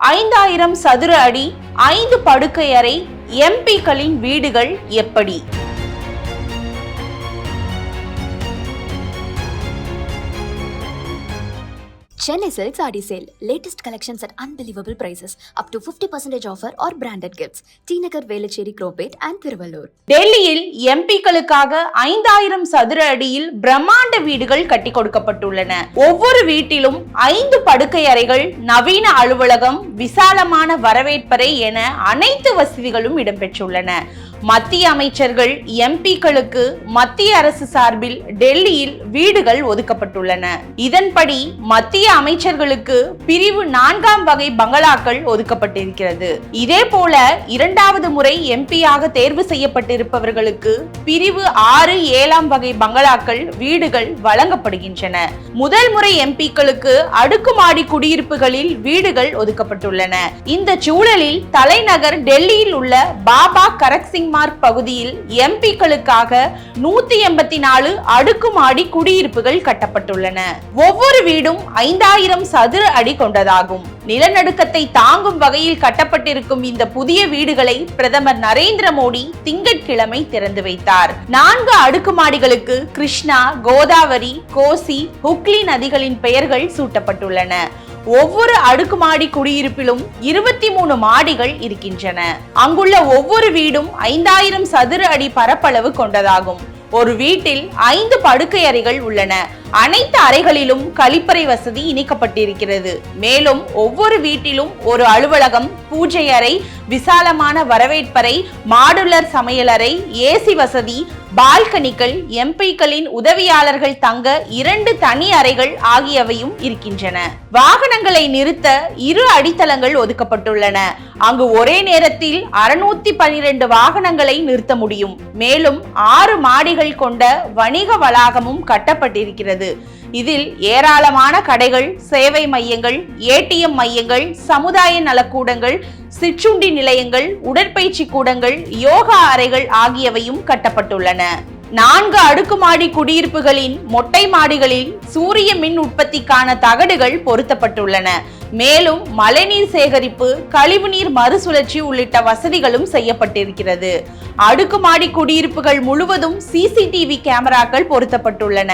5000 சதுர அடி 5 படுக்கை அறை எம்பிக்களின் வீடுகள் எப்படி? Chennai Silks Adi Sale. Latest collections at unbelievable prices. Up to 50% offer or branded gifts. T Nagar, Velachery, Cropate and Thiruvallur. டெல்லியில் எம்பிக்களுக்காக 5000 சதுர அடியில் பிரம்மாண்ட வீடுகள் கட்டி கொடுக்கப்பட்டுள்ளன. ஒவ்வொரு வீட்டிலும் 5 படுக்கை அறைகள், நவீன அலுவலகம், விசாலமான வரவேற்பறை என அனைத்து வசதிகளும் இடம்பெற்றுள்ளன. மத்திய அமைச்சர்கள் எம்பிக்களுக்கு மத்திய அரசு சார்பில் டெல்லியில் வீடுகள் ஒதுக்கப்பட்டுள்ளன. இதன்படி மத்திய அமைச்சர்களுக்கு பிரிவு 4ஆம் வகை பங்களாக்கள் ஒதுக்கப்பட்டிருக்கிறது. இதே போல 2வது முறை எம்பியாக தேர்வு செய்யப்பட்டிருப்பவர்களுக்கு பிரிவு 6, 7ஆம் வகை பங்களாக்கள் வீடுகள் வழங்கப்படுகின்றன. முதல் முறை எம்பிக்களுக்கு அடுக்குமாடி குடியிருப்புகளில் வீடுகள் ஒதுக்கப்பட்டுள்ளன. இந்த சூழலில் தலைநகர் டெல்லியில் உள்ள பாபா கரக்சிங் மார்க் பகுதியில் எம்பிக்களுக்காக 184 அடுக்குமாடி குடியிருப்புகள் கட்டப்பட்டுள்ளன. ஒவ்வொரு வீடும் 5000 சதுர அடி கொண்டதாகும். நிலநடுக்கத்தை தாங்கும் வகையில் கட்டப்பட்டிருக்கும் இந்த புதிய வீடுகளை பிரதமர் நரேந்திர மோடி திங்கட்கிழமை திறந்து வைத்தார். 4 அடுக்குமாடிகளுக்கு கிருஷ்ணா, கோதாவரி, கோசி, ஹுக்லி நதிகளின் பெயர்கள் சூட்டப்பட்டுள்ளன. ஒவ்வொரு அடுக்குமாடி குடியிருப்பிலும் 23 மாடிகள் இருக்கின்றன. அங்குள்ள ஒவ்வொரு வீடும் 5000 சதுர அடி பரப்பளவு கொண்டதாகும். ஒரு வீட்டில் 5 படுக்கை அறைகள் உள்ளன. அனைத்து அறைகளிலும் கழிப்பறை வசதி இணைக்கப்பட்டிருக்கிறது. மேலும் ஒவ்வொரு வீட்டிலும் ஒரு அலுவலகம், பூஜை அறை, விசாலமான வரவேற்பறை, மாடுலர் சமையலறை, ஏசி வசதி, பால்கனிகள், எம்பிக்களின் உதவியாளர்கள் தங்க 2 தனி அறைகள் ஆகியவையும் இருக்கின்றன. வாகனங்களை நிறுத்த 2 அடித்தளங்கள் ஒதுக்கப்பட்டுள்ளன. அங்கு ஒரே நேரத்தில் 612 வாகனங்களை நிறுத்த முடியும். மேலும் 6 மாடிகள் கொண்ட வணிக வளாகமும் கட்டப்பட்டிருக்கிறது. இதில் ஏராளமான கடைகள், சேவை மையங்கள், ஏடிஎம் மையங்கள், சமுதாய நலக்கூடங்கள், சிற்றுண்டி நிலையங்கள், உடற்பயிற்சி கூடங்கள், யோகா அறைகள் ஆகியவையும் கட்டப்பட்டுள்ளன. 4 அடுக்குமாடி குடியிருப்புகளின் மொட்டை மாடிகளில் சூரிய மின் உற்பத்திக்கான தகடுகள் பொருத்தப்பட்டுள்ளன. மேலும் மழைநீர் சேகரிப்பு, கழிவுநீர் மறுசுழற்சி உள்ளிட்ட வசதிகளும் செய்யப்பட்டிருக்கிறது. அடுக்குமாடி குடியிருப்புகள் முழுவதும் சிசிடிவி கேமராக்கள் பொருத்தப்பட்டுள்ளன.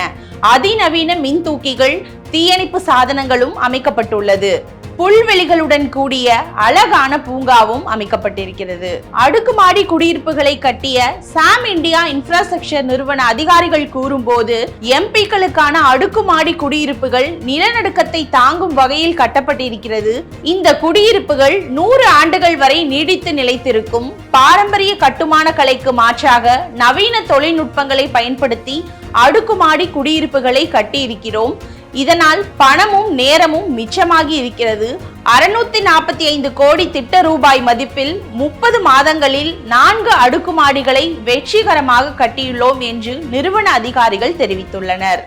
அதிநவீன மின் தூக்கிகள், தீயணைப்பு சாதனங்களும் அமைக்கப்பட்டுள்ளது. புல்வெளிகளுடன் கூடிய அழகான பூங்காவும் அமைக்கப்பட்டிருக்கிறது. அடுக்குமாடி குடியிருப்புகளை கட்டிய சாம் இந்தியா இன்ஃப்ராஸ்ட்ரக்சர் நிறுவன அதிகாரிகள் கூறும்போது, எம்பிக்களுக்கான அடுக்குமாடி குடியிருப்புகள் நிலநடுக்கத்தை தாங்கும் வகையில் கட்டப்பட்டிருக்கிறது. இந்த குடியிருப்புகள் 100 ஆண்டுகள் வரை நீடித்து நிலைத்திருக்கும். பாரம்பரிய கட்டுமான கலைக்கு மாற்றாக நவீன தொழில்நுட்பங்களை பயன்படுத்தி அடுக்குமாடி குடியிருப்புகளை கட்டியிருக்கிறோம். இதனால் பணமும் நேரமும் மிச்சமாகி இருக்கிறது. 645 கோடி திட்ட ரூபாய் மதிப்பில் 30 மாதங்களில் 4 அடுக்குமாடிகளை வெற்றிகரமாக கட்டியுள்ளோம் என்று நிறுவன அதிகாரிகள் தெரிவித்துள்ளனர்.